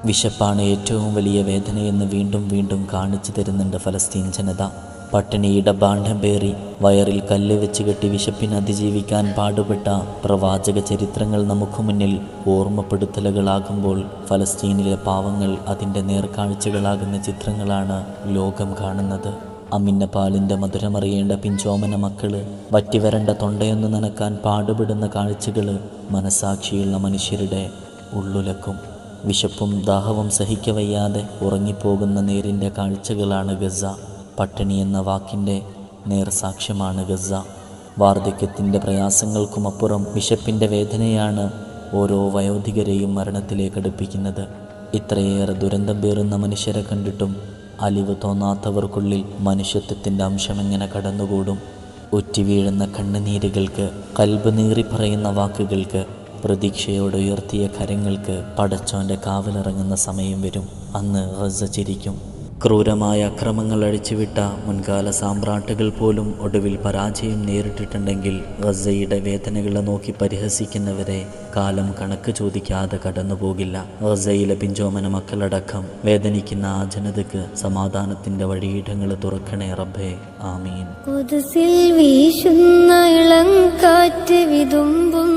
വിശപ്പാണ് ഏറ്റവും വലിയ വേദനയെന്ന് വീണ്ടും വീണ്ടും കാണിച്ചു തരുന്നുണ്ട് ഫലസ്തീൻ ജനത. പട്ടിണിയുടെ ബാണ്ഡം പേറി വയറിൽ കല്ല് വെച്ച് കെട്ടി വിശപ്പിനെ അതിജീവിക്കാൻ പാടുപെട്ട പ്രവാചക ചരിത്രങ്ങൾ നമുക്ക് മുന്നിൽ ഓർമ്മപ്പെടുത്തലുകളാകുമ്പോൾ ഫലസ്തീനിലെ പാവങ്ങൾ അതിൻ്റെ നേർക്കാഴ്ചകളാകുന്ന ചിത്രങ്ങളാണ് ലോകം കാണുന്നത്. അമ്മിൻ്റെ പാലിൻ്റെ മധുരമറിയേണ്ട പിഞ്ചോമന മക്കള് വറ്റിവരണ്ട തൊണ്ടയൊന്ന് നനക്കാൻ പാടുപെടുന്ന കാഴ്ചകൾ മനസാക്ഷിയുള്ള മനുഷ്യരുടെ ഉള്ളുലക്കും. വിശപ്പും ദാഹവും സഹിക്കവയ്യാതെ ഉറങ്ങിപ്പോകുന്ന നേരിൻ്റെ കാഴ്ചകളാണ് ഗസ. പട്ടിണി എന്ന വാക്കിൻ്റെ നേർസാക്ഷ്യമാണ് ഗസ. വാർദ്ധക്യത്തിൻ്റെ പ്രയാസങ്ങൾക്കുമപ്പുറം വിശപ്പിൻ്റെ വേദനയാണ് ഓരോ വയോധികരെയും മരണത്തിലേക്ക് അടുപ്പിക്കുന്നത്. ഇത്രയേറെ ദുരന്തം പേറുന്ന മനുഷ്യരെ കണ്ടിട്ടും അലിവ് തോന്നാത്തവർക്കുള്ളിൽ മനുഷ്യത്വത്തിൻ്റെ അംശമെങ്ങനെ കടന്നുകൂടും? ഉറ്റിവീഴുന്ന കണ്ണുനീരുകൾക്ക്, കൽബ് നീറി പറയുന്ന വാക്കുകൾക്ക്, പ്രതീക്ഷയോടെ ഉയർത്തിയ കരങ്ങൾക്ക് പടച്ചോൻ്റെ കാവലിറങ്ങുന്ന സമയം വരും. അന്ന് ഗസ ചിരിക്കും. ക്രൂരമായ അക്രമങ്ങൾ അഴിച്ചുവിട്ട മുൻകാല സാമ്രാട്ടുകൾ പോലും ഒടുവിൽ പരാജയം നേരിട്ടിട്ടുണ്ടെങ്കിൽ ഗസയുടെ വേദനകളെ നോക്കി പരിഹസിക്കുന്നവരെ കാലം കണക്ക് ചോദിക്കാതെ കടന്നുപോകില്ല. ഗസയിലെ പിഞ്ചോമന മക്കളടക്കം വേദനിക്കുന്ന ആ ജനതയ്ക്ക് സമാധാനത്തിൻ്റെ വഴിയിടങ്ങൾ തുറക്കണേ റബ്ബേ, ആമീൻ. ഖുദ്സിൽ വീശുന്ന ഇളം കാറ്റ് വിതുമ്പും